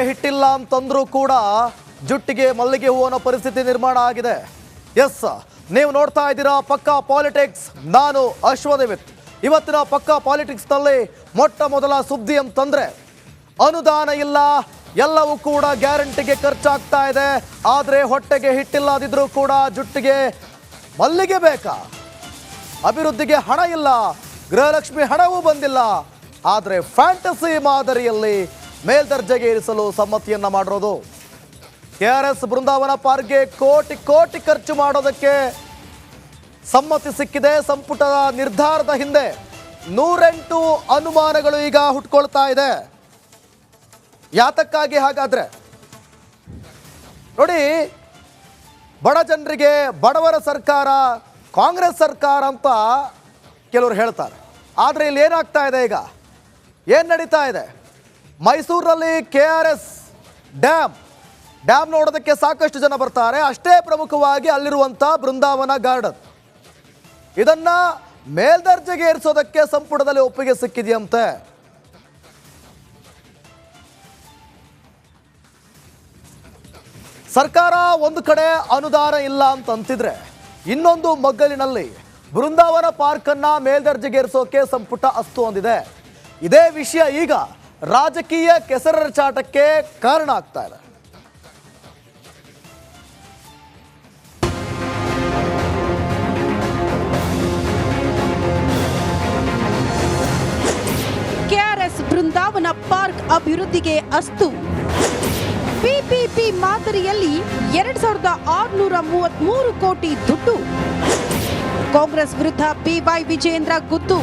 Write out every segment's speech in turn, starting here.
ಹಿಟ್ಟಿಲ್ಲ ಅಂತಂದ್ರೂ ಕೂಡ ಜುಟ್ಟಿಗೆ ಮಲ್ಲಿಗೆ ಹೂ ಅನ್ನೋ ಪರಿಸ್ಥಿತಿ ನಿರ್ಮಾಣ ಆಗಿದೆ. ಎಸ್, ನೀವು ನೋಡ್ತಾ ಇದ್ದೀರಾ ಪಕ್ಕಾ ಪಾಲಿಟಿಕ್ಸ್. ನಾನು ಅಶ್ವದೇವಿತ್. ಇವತ್ತಿನ ಪಕ್ಕಾ ಪಾಲಿಟಿಕ್ಸ್ನಲ್ಲಿ ಮೊಟ್ಟ ಮೊದಲ ಸುದ್ದಿ ಅಂತಂದ್ರೆ ಅನುದಾನ ಇಲ್ಲ, ಎಲ್ಲವೂ ಕೂಡ ಗ್ಯಾರಂಟಿಗೆ ಖರ್ಚಾಗ್ತಾ ಇದೆ. ಆದರೆ ಹೊಟ್ಟೆಗೆ ಹಿಟ್ಟಿಲ್ಲದಿದ್ರೂ ಕೂಡ ಜುಟ್ಟಿಗೆ ಮಲ್ಲಿಗೆ ಬೇಕಾ? ಅಭಿವೃದ್ಧಿಗೆ ಹಣ ಇಲ್ಲ, ಗೃಹಲಕ್ಷ್ಮಿ ಹಣವೂ ಬಂದಿಲ್ಲ. ಆದರೆ ಫ್ಯಾಂಟಸಿ ಮಾದರಿಯಲ್ಲಿ ಮೇಲ್ದರ್ಜೆಗೆ ಇರಿಸಲು ಸಮ್ಮತಿಯನ್ನ ಮಾಡಿರೋದು. KRS ಬೃಂದಾವನ ಪಾರ್ಕ್ಗೆ ಕೋಟಿ ಕೋಟಿ ಖರ್ಚು ಮಾಡೋದಕ್ಕೆ ಸಮ್ಮತಿ ಸಿಕ್ಕಿದೆ. ಸಂಪುಟದ ನಿರ್ಧಾರದ ಹಿಂದೆ 108 ಅನುಮಾನಗಳು ಈಗ ಹುಟ್ಕೊಳ್ತಾ ಇದೆ. ಯಾತಕ್ಕಾಗಿ ಹಾಗಾದ್ರೆ ನೋಡಿ, ಬಡ ಜನರಿಗೆ ಬಡವರ ಸರ್ಕಾರ, ಕಾಂಗ್ರೆಸ್ ಸರ್ಕಾರ ಅಂತ ಕೆಲವರು ಹೇಳ್ತಾರೆ. ಆದರೆ ಇಲ್ಲಿ ಏನಾಗ್ತಾ ಇದೆ, ಈಗ ಏನು ನಡೀತಾ ಇದೆ? ಮೈಸೂರಿನಲ್ಲಿ KRS ಡ್ಯಾಮ್ ನೋಡೋದಕ್ಕೆ ಸಾಕಷ್ಟು ಜನ ಬರ್ತಾರೆ. ಅಷ್ಟೇ ಪ್ರಮುಖವಾಗಿ ಅಲ್ಲಿರುವಂಥ ಬೃಂದಾವನ ಗಾರ್ಡನ್, ಇದನ್ನ ಮೇಲ್ದರ್ಜೆಗೆ ಏರಿಸೋದಕ್ಕೆ ಸಂಪುಟದಲ್ಲಿ ಒಪ್ಪಿಗೆ ಸಿಕ್ಕಿದೆಯಂತೆ. ಸರ್ಕಾರ ಒಂದು ಕಡೆ ಅನುದಾನ ಇಲ್ಲ ಅಂತಿದ್ರೆ, ಇನ್ನೊಂದು ಮಗ್ಗಲಿನಲ್ಲಿ ಬೃಂದಾವನ ಪಾರ್ಕ್ ಅನ್ನ ಮೇಲ್ದರ್ಜೆಗೇರಿಸೋಕೆ ಸಂಪುಟ ಅಸ್ತು ಹೊಂದಿದೆ. ಇದೇ ವಿಷಯ ಈಗ ರಾಜಕೀಯ ಕೆಸರಚಾಟಕ್ಕೆ ಕಾರಣ ಆಗ್ತಾ ಇದೆ. KRS ಬೃಂದಾವನ ಪಾರ್ಕ್ ಅಭಿವೃದ್ಧಿಗೆ ಅಸ್ತು. PPP ಮಾದರಿಯಲ್ಲಿ 2633 ಕೋಟಿ ದುಡ್ಡು. ಕಾಂಗ್ರೆಸ್ ವಿರುದ್ಧ BY ವಿಜಯೇಂದ್ರ ಗುದ್ದು.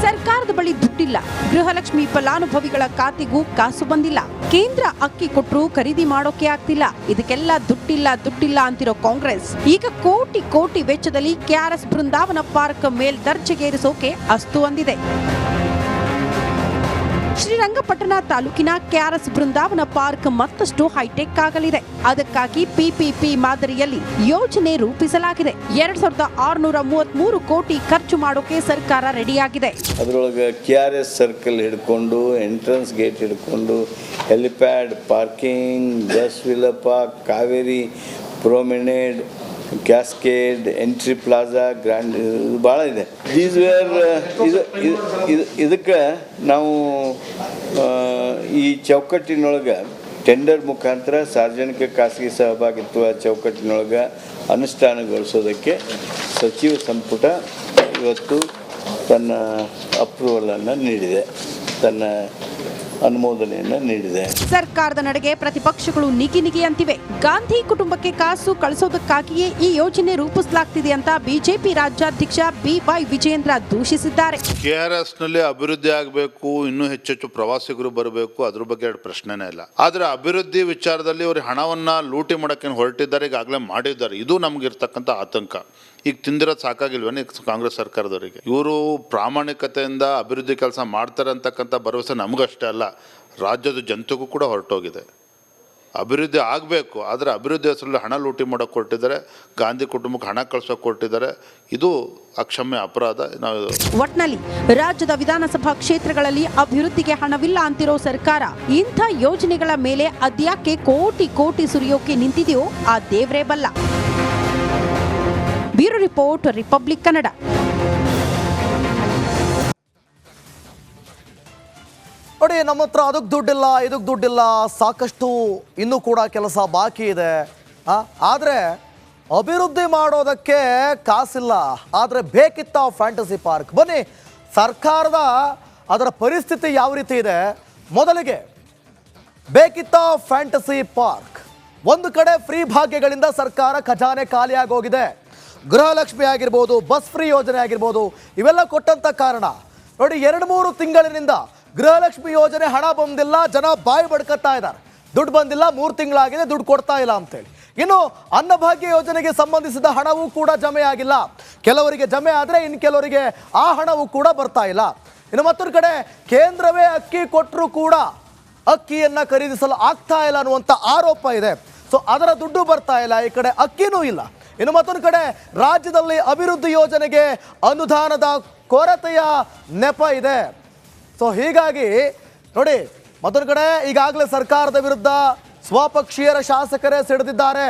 ಸರ್ಕಾರದ ಬಳಿ ದುಡ್ಡಿಲ್ಲ, ಗೃಹಲಕ್ಷ್ಮಿ ಫಲಾನುಭವಿಗಳ ಖಾತೆಗೂ ಕಾಸು ಬಂದಿಲ್ಲ. ಕೇಂದ್ರ ಅಕ್ಕಿ ಕೊಟ್ಟರು ಖರೀದಿ ಮಾಡೋಕೆ ಆಗ್ತಿಲ್ಲ. ಇದಕ್ಕೆಲ್ಲ ದುಡ್ಡಿಲ್ಲ ಅಂತಿರೋ ಕಾಂಗ್ರೆಸ್ ಈಗ ಕೋಟಿ ಕೋಟಿ ವೆಚ್ಚದಲ್ಲಿ KRS ಬೃಂದಾವನ ಪಾರ್ಕ್ ಮೇಲ್ದರ್ಜೆಗೇರಿಸೋಕೆ ಅಸ್ತು ಹೊಂದಿದೆ. ಶ್ರೀರಂಗಪಟ್ಟಣ ತಾಲೂಕಿನ KRS ಬೃಂದಾವನ ಪಾರ್ಕ್ ಮತ್ತಷ್ಟು ಹೈಟೆಕ್ ಆಗಲಿದೆ. ಅದಕ್ಕಾಗಿ PPP ಮಾದರಿಯಲ್ಲಿ ಯೋಜನೆ ರೂಪಿಸಲಾಗಿದೆ. 2633 ಕೋಟಿ ಖರ್ಚು ಮಾಡೋಕೆ ಸರ್ಕಾರ ರೆಡಿಯಾಗಿದೆ. ಅದರೊಳಗೆ KRS ಸರ್ಕಲ್ ಹಿಡ್ಕೊಂಡು, ಎಂಟ್ರೆನ್ಸ್ ಗೇಟ್ ಹಿಡ್ಕೊಂಡು, ಹೆಲಿಪ್ಯಾಡ್, ಪಾರ್ಕಿಂಗ್, ಬಸ್ ವಿಲಪ, Kaveri promenade, cascade, entry plaza, grand, ಭಾಳ ಇದೆ. ದೀಸ್ ವೇರ್ ಇದಕ್ಕೆ ನಾವು ಈ ಚೌಕಟ್ಟಿನೊಳಗೆ ಟೆಂಡರ್ ಮುಖಾಂತರ ಸಾರ್ವಜನಿಕ ಖಾಸಗಿ ಸಹಭಾಗಿತ್ವ ಚೌಕಟ್ಟಿನೊಳಗೆ ಅನುಷ್ಠಾನಗೊಳಿಸೋದಕ್ಕೆ ಸಚಿವ ಸಂಪುಟ ಇವತ್ತು ತನ್ನ ಅಪ್ರೂವಲನ್ನು ನೀಡಿದೆ, ತನ್ನ ಅನುಮೋದನೆಯನ್ನು ನೀಡಿದೆ. ಸರ್ಕಾರದ ನಡೆಗೆ ಪ್ರತಿಪಕ್ಷಗಳು ನಿಗಿ ಅಂತಿವೆ. ಗಾಂಧಿ ಕುಟುಂಬಕ್ಕೆ ಕಾಸು ಕಳಿಸೋದಕ್ಕಾಗಿಯೇ ಈ ಯೋಜನೆ ರೂಪಿಸಲಾಗ್ತಿದೆ ಅಂತ ಬಿಜೆಪಿ ರಾಜ್ಯಾಧ್ಯಕ್ಷ BY ವಿಜಯೇಂದ್ರ ದೂಷಿಸಿದ್ದಾರೆ. KRS ನಲ್ಲಿ ಅಭಿವೃದ್ಧಿ ಆಗಬೇಕು, ಇನ್ನೂ ಹೆಚ್ಚೆಚ್ಚು ಪ್ರವಾಸಿಗರು ಬರಬೇಕು, ಅದ್ರ ಬಗ್ಗೆ ಎರಡು ಪ್ರಶ್ನೆನೇ ಇಲ್ಲ. ಆದ್ರೆ ಅಭಿವೃದ್ಧಿ ವಿಚಾರದಲ್ಲಿ ಅವರು ಹಣವನ್ನ ಲೂಟಿ ಮಾಡಕ್ಕೆ ಹೊರಟಿದ್ದಾರೆ, ಈಗಾಗಲೇ ಮಾಡಿದ್ದಾರೆ. ಇದು ನಮ್ಗಿರ್ತಕ್ಕಂಥ ಆತಂಕ. ಈಗ ತಿಂದಿರೋದು ಸಾಕಾಗಿಲ್ವೇನೆ ಕಾಂಗ್ರೆಸ್ ಸರ್ಕಾರದವರಿಗೆ? ಇವರು ಪ್ರಾಮಾಣಿಕತೆಯಿಂದ ಅಭಿವೃದ್ಧಿ ಕೆಲಸ ಮಾಡ್ತಾರೆ ಅಂತಕ್ಕಂಥ ಭರವಸೆ ನಮಗಷ್ಟೇ ಅಲ್ಲ, ರಾಜ್ಯದ ಜನತೆಗೂ ಕೂಡ ಹೊರಟೋಗಿದೆ. ಅಭಿವೃದ್ಧಿ ಆಗಬೇಕು, ಆದರೆ ಅಭಿವೃದ್ಧಿ ಹೆಸರಲ್ಲಿ ಹಣ ಲೂಟಿ ಮಾಡೋಕೆ ಕೊಟ್ಟಿದ್ದಾರೆ, ಗಾಂಧಿ ಕುಟುಂಬಕ್ಕೆ ಹಣ ಕಳ್ಸೋಕೆ ಕೊಟ್ಟಿದ್ದಾರೆ. ಇದು ಅಕ್ಷಮ್ಯ ಅಪರಾಧ. ಒಟ್ನಲ್ಲಿ ರಾಜ್ಯದ ವಿಧಾನಸಭಾ ಕ್ಷೇತ್ರಗಳಲ್ಲಿ ಅಭಿವೃದ್ಧಿಗೆ ಹಣವಿಲ್ಲ ಅಂತಿರೋ ಸರ್ಕಾರ ಇಂಥ ಯೋಜನೆಗಳ ಮೇಲೆ ಅದ್ಯಾಕೆ ಕೋಟಿ ಕೋಟಿ ಸುರಿಯೋಕೆ ನಿಂತಿದೆಯೋ ಆ ದೇವ್ರೇ ಬಲ್ಲ. Bureau report, republic Kannada. ನೋಡಿ, ನಮ್ಮ ಹತ್ರ ಅದಕ್ಕೆ ದುಡ್ಡಿಲ್ಲ, ಇದಕ್ಕೆ ದುಡ್ಡಿಲ್ಲ, ಸಾಕಷ್ಟು ಇನ್ನೂ ಕೂಡ ಕೆಲಸ ಬಾಕಿ ಇದೆ. ಆದರೆ ಅಭಿವೃದ್ಧಿ ಮಾಡೋದಕ್ಕೆ ಕಾಸಿಲ್ಲ, ಆದರೆ ಬೇಕಿತ್ತ ಫ್ಯಾಂಟಸಿ ಪಾರ್ಕ್. ಬನ್ನಿ, ಸರ್ಕಾರದ ಅದರ ಪರಿಸ್ಥಿತಿ ಯಾವ ರೀತಿ ಇದೆ. ಮೊದಲಿಗೆ ಬೇಕಿತ್ತ ಫ್ಯಾಂಟಸಿ ಪಾರ್ಕ್. ಒಂದು ಕಡೆ ಫ್ರೀ ಭಾಗ್ಯಗಳಿಂದ ಸರ್ಕಾರ ಖಜಾನೆ ಖಾಲಿಯಾಗೋಗಿದೆ. ಗೃಹಲಕ್ಷ್ಮಿ ಆಗಿರ್ಬೋದು, ಬಸ್ ಫ್ರೀ ಯೋಜನೆ ಆಗಿರ್ಬೋದು, ಇವೆಲ್ಲ ಕೊಟ್ಟಂತ ಕಾರಣ ನೋಡಿ 2-3 ತಿಂಗಳಿನಿಂದ ಗೃಹಲಕ್ಷ್ಮಿ ಯೋಜನೆ ಹಣ ಬಂದಿಲ್ಲ, ಜನ ಬಾಯಿ ಬಡ್ಕತ್ತಾ ಇದ್ದಾರೆ. ದುಡ್ಡು ಬಂದಿಲ್ಲ, 3 ತಿಂಗಳಾಗಿದೆ, ದುಡ್ಡು ಕೊಡ್ತಾ ಇಲ್ಲ ಅಂತೇಳಿ. ಇನ್ನು ಅನ್ನಭಾಗ್ಯ ಯೋಜನೆಗೆ ಸಂಬಂಧಿಸಿದ ಹಣವೂ ಕೂಡ ಜಮೆ ಆಗಿಲ್ಲ. ಕೆಲವರಿಗೆ ಜಮೆ ಆದರೆ ಇನ್ನು ಕೆಲವರಿಗೆ ಆ ಹಣವೂ ಕೂಡ ಬರ್ತಾ ಇಲ್ಲ. ಇನ್ನು ಮತ್ತೊಂದು ಕಡೆ ಕೇಂದ್ರವೇ ಅಕ್ಕಿ ಕೊಟ್ಟರೂ ಕೂಡ ಅಕ್ಕಿಯನ್ನು ಖರೀದಿಸಲು ಆಗ್ತಾ ಇಲ್ಲ ಅನ್ನುವಂಥ ಆರೋಪ ಇದೆ. ಸೊ ಅದರ ದುಡ್ಡು ಬರ್ತಾ ಇಲ್ಲ, ಈ ಕಡೆ ಅಕ್ಕಿನೂ ಇಲ್ಲ. ಇನ್ನು ಮತ್ತೊಂದು ಕಡೆ ರಾಜ್ಯದಲ್ಲಿ ಅಭಿವೃದ್ಧಿ ಯೋಜನೆಗೆ ಅನುದಾನದ ಕೊರತೆಯ ನೆಪ ಇದೆ. ಸೊ ಹೀಗಾಗಿ ನೋಡಿ, ಮತ್ತೊಂದು ಕಡೆ ಈಗಾಗಲೇ ಸರ್ಕಾರದ ವಿರುದ್ಧ ಸ್ವಪಕ್ಷೀಯರ ಶಾಸಕರೇ ಸಿಡಿದಿದ್ದಾರೆ,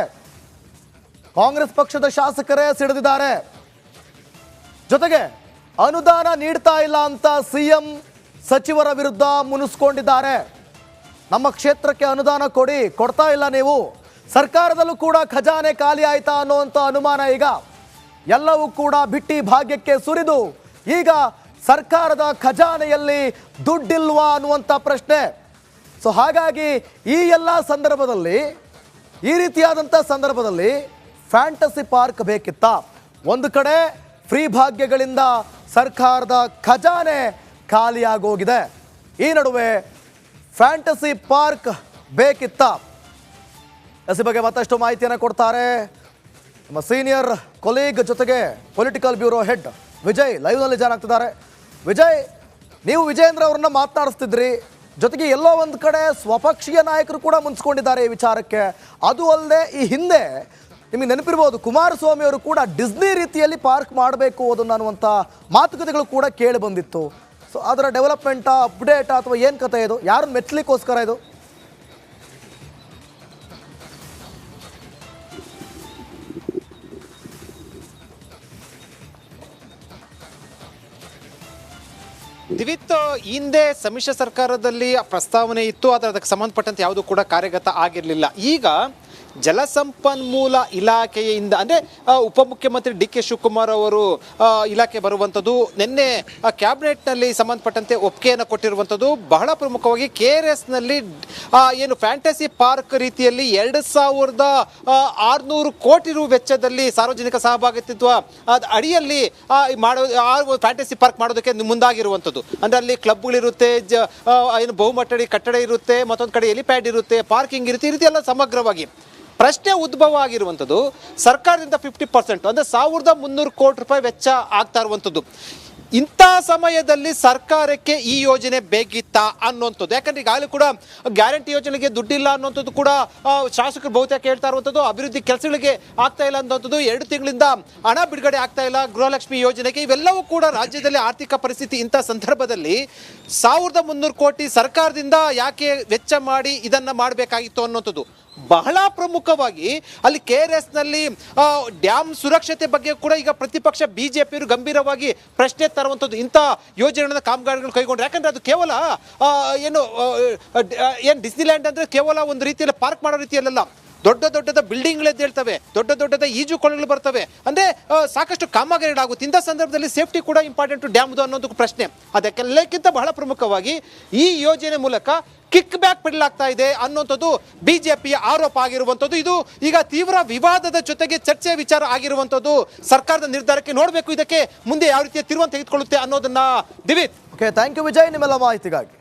ಕಾಂಗ್ರೆಸ್ ಪಕ್ಷದ ಶಾಸಕರೇ ಸಿಡಿದಿದ್ದಾರೆ. ಜೊತೆಗೆ ಅನುದಾನ ನೀಡ್ತಾ ಇಲ್ಲ ಅಂತ ಸಿಎಂ ಸಚಿವರ ವಿರುದ್ಧ ಮುನಿಸ್ಕೊಂಡಿದ್ದಾರೆ. ನಮ್ಮ ಕ್ಷೇತ್ರಕ್ಕೆ ಅನುದಾನ ಕೊಡ್ತಾ ಇಲ್ಲ ನೀವು, ಸರ್ಕಾರದಲ್ಲೂ ಕೂಡ ಖಜಾನೆ ಖಾಲಿ ಆಯ್ತಾ ಅನ್ನುವಂಥ ಅನುಮಾನ ಈಗ ಎಲ್ಲವೂ ಕೂಡ ಬಿಟ್ಟಿ ಭಾಗ್ಯಕ್ಕೆ ಸುರಿದು ಈಗ ಸರ್ಕಾರದ ಖಜಾನೆಯಲ್ಲಿ ದುಡ್ಡಿಲ್ವಾ ಅನ್ನುವಂಥ ಪ್ರಶ್ನೆ. ಸೊ ಹಾಗಾಗಿ ಈ ಎಲ್ಲ ಸಂದರ್ಭದಲ್ಲಿ, ಈ ರೀತಿಯಾದಂಥ ಸಂದರ್ಭದಲ್ಲಿ ಫ್ಯಾಂಟಸಿ ಪಾರ್ಕ್ ಬೇಕಿತ್ತ? ಒಂದು ಕಡೆ ಫ್ರೀ ಭಾಗ್ಯಗಳಿಂದ ಸರ್ಕಾರದ ಖಜಾನೆ ಖಾಲಿಯಾಗೋಗಿದೆ, ಈ ನಡುವೆ ಫ್ಯಾಂಟಸಿ ಪಾರ್ಕ್ ಬೇಕಿತ್ತ? ಈ ಬಗ್ಗೆ ಮತ್ತಷ್ಟು ಮಾಹಿತಿಯನ್ನು ಕೊಡ್ತಾರೆ ನಮ್ಮ ಸೀನಿಯರ್ ಕೊಲೀಗ್ ಜೊತೆಗೆ ಪೊಲಿಟಿಕಲ್ ಬ್ಯೂರೋ ಹೆಡ್ ವಿಜಯ್ ಲೈವ್ನಲ್ಲಿ ಜಾಯ್ನ್ ಆಗ್ತಿದ್ದಾರೆ. ವಿಜಯ್, ನೀವು ವಿಜಯೇಂದ್ರ ಅವರನ್ನ ಮಾತನಾಡಿಸ್ತಿದ್ರಿ, ಜೊತೆಗೆ ಎಲ್ಲೋ ಒಂದು ಕಡೆ ಸ್ವಪಕ್ಷೀಯ ನಾಯಕರು ಕೂಡ ಮುನ್ಸ್ಕೊಂಡಿದ್ದಾರೆ ಈ ವಿಚಾರಕ್ಕೆ. ಅದು ಅಲ್ಲದೆ ಈ ಹಿಂದೆ ನಿಮಗೆ ನೆನಪಿರ್ಬೋದು, ಕುಮಾರಸ್ವಾಮಿ ಅವರು ಕೂಡ ಡಿಸ್ನಿ ರೀತಿಯಲ್ಲಿ ಪಾರ್ಕ್ ಮಾಡಬೇಕು ಅದನ್ನು ಅನ್ನುವಂಥ ಮಾತುಕತೆಗಳು ಕೂಡ ಕೇಳಿ ಬಂದಿತ್ತು. ಸೊ ಅದರ ಡೆವಲಪ್ಮೆಂಟಾ, ಅಪ್ಡೇಟಾ, ಅಥವಾ ಏನು ಕಥೆ ಇದು? ಯಾರನ್ನು ಮೆಚ್ಚಲಿಕ್ಕೋಸ್ಕರ ಇದು? ದಿವಿತ್, ಹಿಂದೆ ಸಮ್ಮಿಶ್ರ ಸರ್ಕಾರದಲ್ಲಿ ಪ್ರಸ್ತಾವನೆ ಇತ್ತು, ಆದರೆ ಅದಕ್ಕೆ ಸಂಬಂಧಪಟ್ಟಂತೆ ಯಾವುದು ಕೂಡ ಕಾರ್ಯಗತ ಆಗಿರಲಿಲ್ಲ. ಈಗ ಜಲಸಂಪನ್ಮೂಲ ಇಲಾಖೆಯಿಂದ ಅಂದರೆ ಉಪಮುಖ್ಯಮಂತ್ರಿ ಡಿ ಕೆ ಶಿವಕುಮಾರ್ ಅವರು ಇಲಾಖೆ ಬರುವಂಥದ್ದು, ನಿನ್ನೆ ಕ್ಯಾಬಿನೆಟ್ನಲ್ಲಿ ಸಂಬಂಧಪಟ್ಟಂತೆ ಒಪ್ಪಿಗೆಯನ್ನು ಕೊಟ್ಟಿರುವಂಥದ್ದು. ಬಹಳ ಪ್ರಮುಖವಾಗಿ KRSನಲ್ಲಿ ಏನು ಫ್ಯಾಂಟಸಿ ಪಾರ್ಕ್ ರೀತಿಯಲ್ಲಿ 2600 ಕೋಟಿ ರು ವೆಚ್ಚದಲ್ಲಿ ಸಾರ್ವಜನಿಕ ಸಹಭಾಗಿತ್ವ ಅಡಿಯಲ್ಲಿ ಫ್ಯಾಂಟಸಿ ಪಾರ್ಕ್ ಮಾಡೋದಕ್ಕೆ ಮುಂದಾಗಿರುವಂಥದ್ದು. ಅಂದರೆ ಅಲ್ಲಿ ಕ್ಲಬ್ಗಳಿರುತ್ತೆ, ಏನು ಬಹುಮಟ್ಟಡಿ ಕಟ್ಟಡ ಇರುತ್ತೆ, ಮತ್ತೊಂದು ಕಡೆ ಎಲಿಪ್ಯಾಡ್ ಇರುತ್ತೆ, ಪಾರ್ಕಿಂಗ್ ಇರುತ್ತೆ, ಈ ರೀತಿ ಎಲ್ಲ ಸಮಗ್ರವಾಗಿ ಪ್ರಶ್ನೆ ಉದ್ಭವ ಆಗಿರುವಂಥದ್ದು. ಸರ್ಕಾರದಿಂದ 50% ಅಂದರೆ 1300 ಕೋಟಿ ರೂಪಾಯಿ ವೆಚ್ಚ ಆಗ್ತಾ ಇರುವಂಥದ್ದು. ಇಂಥ ಸಮಯದಲ್ಲಿ ಸರ್ಕಾರಕ್ಕೆ ಈ ಯೋಜನೆ ಬೇಕಿತ್ತಾ ಅನ್ನುವಂಥದ್ದು. ಯಾಕಂದ್ರೆ ಈಗಾಗಲೇ ಕೂಡ ಗ್ಯಾರಂಟಿ ಯೋಜನೆಗೆ ದುಡ್ಡಿಲ್ಲ ಅನ್ನುವಂಥದ್ದು ಕೂಡ ಶಾಸಕರು ಬಹುತೇಕ ಹೇಳ್ತಾ ಇರುವಂಥದ್ದು. ಅಭಿವೃದ್ಧಿ ಕೆಲಸಗಳಿಗೆ ಆಗ್ತಾ ಇಲ್ಲ ಅನ್ನುವಂಥದ್ದು. 2 ತಿಂಗಳಿಂದ ಹಣ ಬಿಡುಗಡೆ ಆಗ್ತಾ ಇಲ್ಲ ಗೃಹಲಕ್ಷ್ಮಿ ಯೋಜನೆಗೆ. ಇವೆಲ್ಲವೂ ಕೂಡ ರಾಜ್ಯದಲ್ಲಿ ಆರ್ಥಿಕ ಪರಿಸ್ಥಿತಿ ಇಂಥ ಸಂದರ್ಭದಲ್ಲಿ 1300 ಕೋಟಿ ಸರ್ಕಾರದಿಂದ ಯಾಕೆ ವೆಚ್ಚ ಮಾಡಿ ಇದನ್ನು ಮಾಡಬೇಕಾಗಿತ್ತು ಅನ್ನುವಂಥದ್ದು. ಬಹಳ ಪ್ರಮುಖವಾಗಿ ಅಲ್ಲಿ KRSನಲ್ಲಿ ಡ್ಯಾಮ್ ಸುರಕ್ಷತೆ ಬಗ್ಗೆ ಕೂಡ ಈಗ ಪ್ರತಿಪಕ್ಷ ಬಿಜೆಪಿಯವರು ಗಂಭೀರವಾಗಿ ಪ್ರಶ್ನೆ ತರುವಂಥದ್ದು. ಇಂಥ ಯೋಜನೆಗಳನ್ನ ಕಾಮಗಾರಿಗಳು ಕೈಗೊಂಡ್ರೆ, ಯಾಕಂದ್ರೆ ಅದು ಕೇವಲ ಏನು ಡಿಸ್ನಿಲ್ಯಾಂಡ್ ಅಂದರೆ ಕೇವಲ ಒಂದು ರೀತಿಯಲ್ಲಿ ಪಾರ್ಕ್ ಮಾಡೋ ರೀತಿಯಲ್ಲ, ದೊಡ್ಡದ ಬಿಲ್ಡಿಂಗ್ಗಳೇಳ್ತವೆ, ದೊಡ್ಡದ ಈಜು ಕೊಳಗಳು ಬರ್ತವೆ, ಅಂದರೆ ಸಾಕಷ್ಟು ಕಾಮಗಾರಿಗಳಾಗುತ್ತೆ. ಇಂಥ ಸಂದರ್ಭದಲ್ಲಿ ಸೇಫ್ಟಿ ಕೂಡ ಇಂಪಾರ್ಟೆಂಟು ಡ್ಯಾಮ್ದು ಅನ್ನೋದು ಪ್ರಶ್ನೆ. ಅದಕ್ಕೆಲ್ಲಕ್ಕಿಂತ ಬಹಳ ಪ್ರಮುಖವಾಗಿ ಈ ಯೋಜನೆ ಮೂಲಕ ಕಿಕ್ ಬ್ಯಾಕ್ ಬಿಡಲಾಗ್ತಾ ಇದೆ ಅನ್ನುವಂಥದ್ದು ಬಿಜೆಪಿಯ ಆರೋಪ ಆಗಿರುವಂಥದ್ದು. ಇದು ಈಗ ತೀವ್ರ ವಿವಾದದ ಜೊತೆಗೆ ಚರ್ಚೆ ವಿಚಾರ ಆಗಿರುವಂಥದ್ದು. ಸರ್ಕಾರದ ನಿರ್ಧಾರಕ್ಕೆ ನೋಡಬೇಕು ಇದಕ್ಕೆ ಮುಂದೆ ಯಾವ ರೀತಿಯ ತಿರುವನ್ನು ತೆಗೆದುಕೊಳ್ಳುತ್ತೆ ಅನ್ನೋದನ್ನ. ದಿವಿತ್, ಓಕೆ, ಥ್ಯಾಂಕ್ ಯು ವಿಜಯ್ ನಿಮ್ಮೆಲ್ಲ ಮಾಹಿತಿಗಾಗಿ.